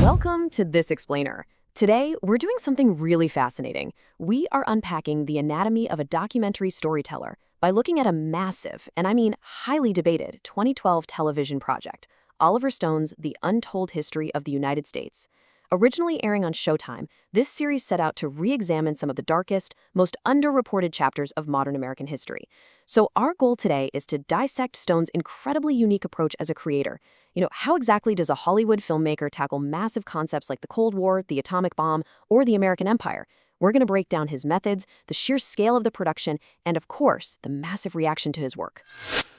Welcome to This Explainer. Today, we're doing something really fascinating. We are unpacking the anatomy of a documentary storyteller by looking at a massive, and I mean highly debated, 2012 television project, Oliver Stone's The Untold History of the United States. Originally airing on Showtime, this series set out to re-examine some of the darkest, most underreported chapters of modern American history. So our goal today is to dissect Stone's incredibly unique approach as a creator. How exactly does a Hollywood filmmaker tackle massive concepts like the Cold War, the atomic bomb, or the American Empire? We're going to break down his methods, the sheer scale of the production, and of course, the massive reaction to his work.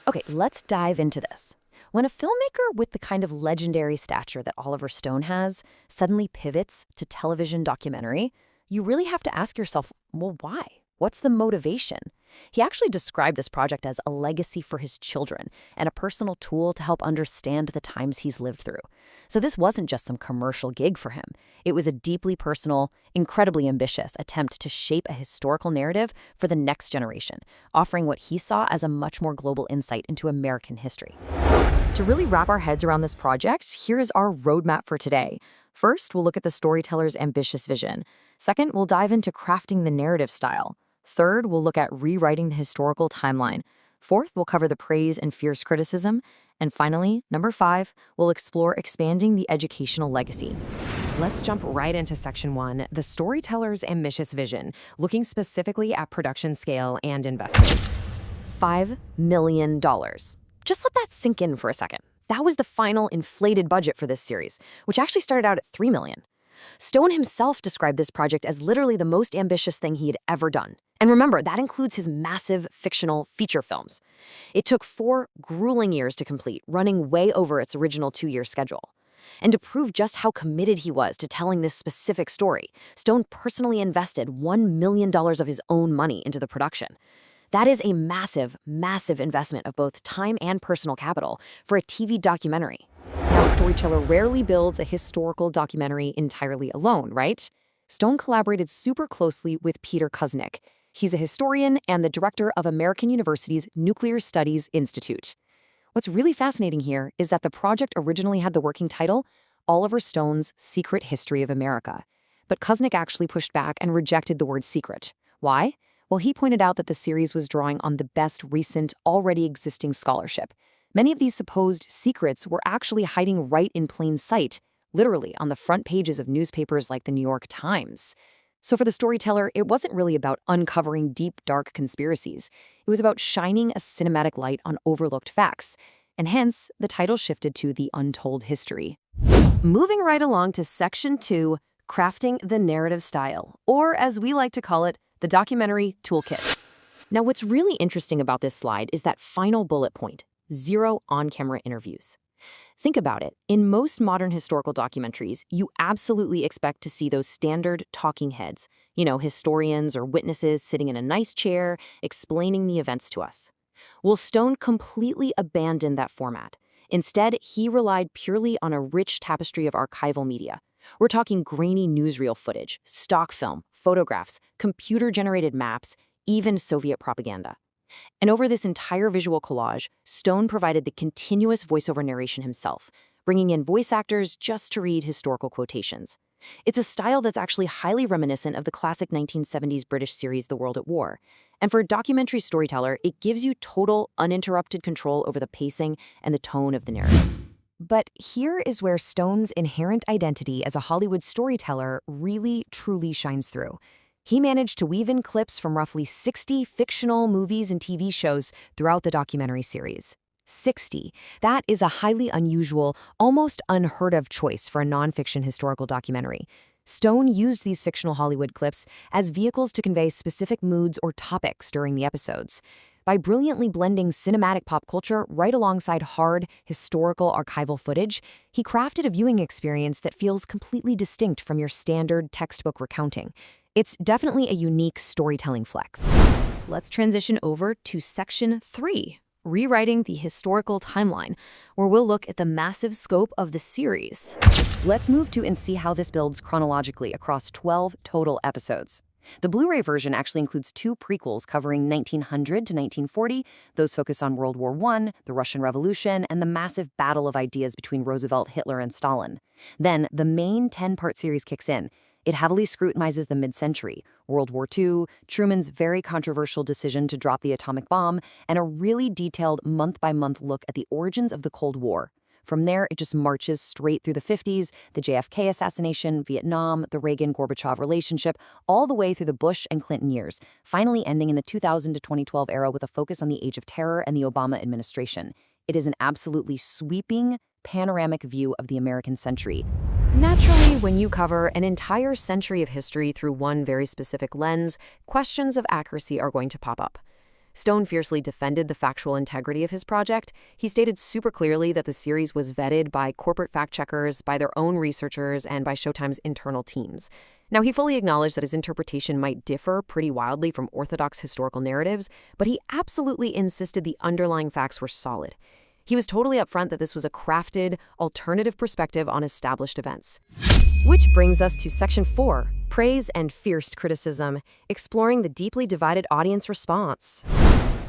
Okay, let's dive into this. When a filmmaker with the kind of legendary stature that Oliver Stone has suddenly pivots to television documentary, you really have to ask yourself, well, why? What's the motivation? He actually described this project as a legacy for his children and a personal tool to help understand the times he's lived through. So this wasn't just some commercial gig for him. It was a deeply personal, incredibly ambitious attempt to shape a historical narrative for the next generation, offering what he saw as a much more global insight into American history. To really wrap our heads around this project, here is our roadmap for today. First, we'll look at the storyteller's ambitious vision. Second, we'll dive into crafting the narrative style. Third, we'll look at rewriting the historical timeline. Fourth, we'll cover the praise and fierce criticism. And finally, number 5, we'll explore expanding the educational legacy. Let's jump right into Section 1, the storyteller's ambitious vision, looking specifically at production scale and investment. $5 million. Just let that sink in for a second. That was the final inflated budget for this series, which actually started out at $3 million. Stone himself described this project as literally the most ambitious thing he had ever done. And remember, that includes his massive fictional feature films. It took 4 grueling years to complete, running way over its original 2-year schedule. And to prove just how committed he was to telling this specific story, Stone personally invested $1 million of his own money into the production. That is a massive, massive investment of both time and personal capital for a TV documentary. Now, a storyteller rarely builds a historical documentary entirely alone, right? Stone collaborated super closely with Peter Kuznick. He's a historian and the director of American University's Nuclear Studies Institute. What's really fascinating here is that the project originally had the working title, Oliver Stone's Secret History of America. But Kuznick actually pushed back and rejected the word secret. Why? Well, he pointed out that the series was drawing on the best recent, already existing scholarship. Many of these supposed secrets were actually hiding right in plain sight, literally on the front pages of newspapers like the New York Times. So for the storyteller, it wasn't really about uncovering deep, dark conspiracies. It was about shining a cinematic light on overlooked facts. And hence, the title shifted to The Untold History. Moving right along to Section 2, Crafting the Narrative Style, or as we like to call it, the documentary toolkit. Now, what's really interesting about this slide is that final bullet point, 0 on-camera interviews. Think about it. In most modern historical documentaries, you absolutely expect to see those standard talking heads, historians or witnesses sitting in a nice chair explaining the events to us. Well, Stone completely abandoned that format. Instead, he relied purely on a rich tapestry of archival media. We're talking grainy newsreel footage, stock film, photographs, computer-generated maps, even Soviet propaganda. And over this entire visual collage, Stone provided the continuous voiceover narration himself, bringing in voice actors just to read historical quotations. It's a style that's actually highly reminiscent of the classic 1970s British series The World at War. And for a documentary storyteller, it gives you total, uninterrupted control over the pacing and the tone of the narrative. But here is where Stone's inherent identity as a Hollywood storyteller really, truly shines through. He managed to weave in clips from roughly 60 fictional movies and TV shows throughout the documentary series. 60. That is a highly unusual, almost unheard of choice for a nonfiction historical documentary. Stone used these fictional Hollywood clips as vehicles to convey specific moods or topics during the episodes. By brilliantly blending cinematic pop culture right alongside hard, historical archival footage, he crafted a viewing experience that feels completely distinct from your standard textbook recounting. It's definitely a unique storytelling flex. Let's transition over to Section 3, Rewriting the Historical Timeline, where we'll look at the massive scope of the series. Let's move to and see how this builds chronologically across 12 total episodes. The Blu-ray version actually includes 2 prequels covering 1900 to 1940. Those focus on World War I, the Russian Revolution, and the massive battle of ideas between Roosevelt, Hitler, and Stalin. Then, the main 10-part series kicks in. It heavily scrutinizes the mid-century, World War II, Truman's very controversial decision to drop the atomic bomb, and a really detailed month-by-month look at the origins of the Cold War. From there, it just marches straight through the 50s, the JFK assassination, Vietnam, the Reagan-Gorbachev relationship, all the way through the Bush and Clinton years, finally ending in the 2000 to 2012 era with a focus on the Age of Terror and the Obama administration. It is an absolutely sweeping, panoramic view of the American century. Naturally, when you cover an entire century of history through one very specific lens, questions of accuracy are going to pop up. Stone fiercely defended the factual integrity of his project. He stated super clearly that the series was vetted by corporate fact-checkers, by their own researchers, and by Showtime's internal teams. Now, he fully acknowledged that his interpretation might differ pretty wildly from orthodox historical narratives, but he absolutely insisted the underlying facts were solid. He was totally upfront that this was a crafted, alternative perspective on established events. Which brings us to Section 4, Praise and Fierce Criticism, exploring the deeply divided audience response.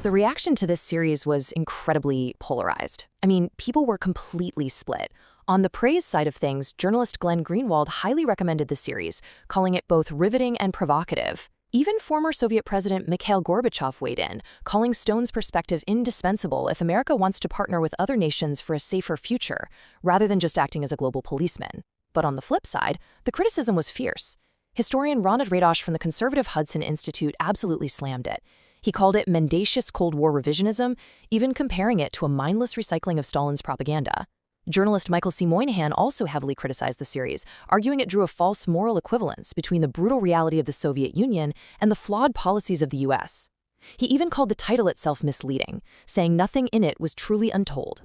The reaction to this series was incredibly polarized. I mean, people were completely split. On the praise side of things, journalist Glenn Greenwald highly recommended the series, calling it both riveting and provocative. Even former Soviet President Mikhail Gorbachev weighed in, calling Stone's perspective indispensable if America wants to partner with other nations for a safer future, rather than just acting as a global policeman. But on the flip side, the criticism was fierce. Historian Ronald Radosh from the conservative Hudson Institute absolutely slammed it. He called it mendacious Cold War revisionism, even comparing it to a mindless recycling of Stalin's propaganda. Journalist Michael C. Moynihan also heavily criticized the series, arguing it drew a false moral equivalence between the brutal reality of the Soviet Union and the flawed policies of the U.S. He even called the title itself misleading, saying nothing in it was truly untold.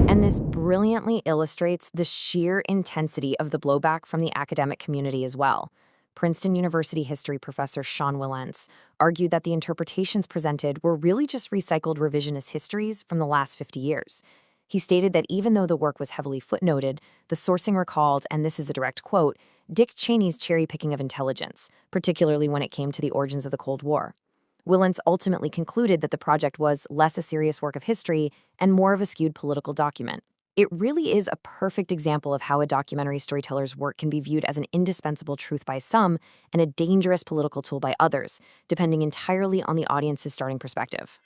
And this brilliantly illustrates the sheer intensity of the blowback from the academic community as well. Princeton University history professor Sean Wilentz argued that the interpretations presented were really just recycled revisionist histories from the last 50 years. He stated that even though the work was heavily footnoted, the sourcing recalled, and this is a direct quote, Dick Cheney's cherry-picking of intelligence, particularly when it came to the origins of the Cold War. Wilentz ultimately concluded that the project was less a serious work of history and more of a skewed political document. It really is a perfect example of how a documentary storyteller's work can be viewed as an indispensable truth by some and a dangerous political tool by others, depending entirely on the audience's starting perspective.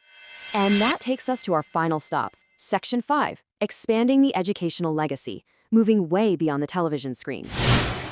And that takes us to our final stop. Section 5, Expanding the Educational Legacy, moving way beyond the television screen.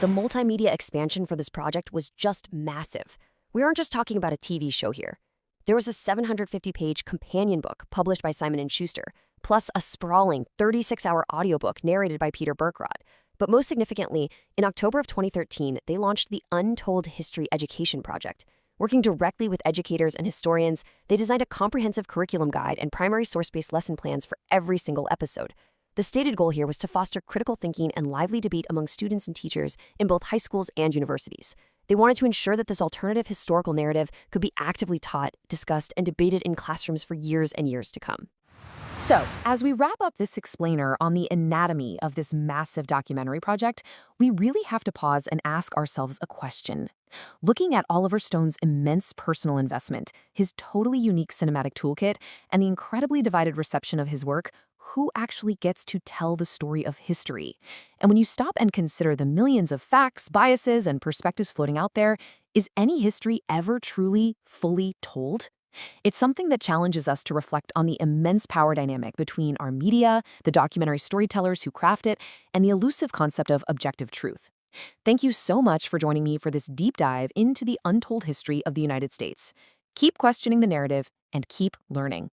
The multimedia expansion for this project was just massive. We aren't just talking about a TV show here. There was a 750-page companion book published by Simon & Schuster, plus a sprawling 36-hour audiobook narrated by Peter Burkrod. But most significantly, in October of 2013, they launched the Untold History Education Project. Working directly with educators and historians, they designed a comprehensive curriculum guide and primary source-based lesson plans for every single episode. The stated goal here was to foster critical thinking and lively debate among students and teachers in both high schools and universities. They wanted to ensure that this alternative historical narrative could be actively taught, discussed, and debated in classrooms for years and years to come. So, as we wrap up this explainer on the anatomy of this massive documentary project, we really have to pause and ask ourselves a question. Looking at Oliver Stone's immense personal investment, his totally unique cinematic toolkit, and the incredibly divided reception of his work, who actually gets to tell the story of history? And when you stop and consider the millions of facts, biases, and perspectives floating out there, is any history ever truly, fully told? It's something that challenges us to reflect on the immense power dynamic between our media, the documentary storytellers who craft it, and the elusive concept of objective truth. Thank you so much for joining me for this deep dive into the untold history of the United States. Keep questioning the narrative and keep learning.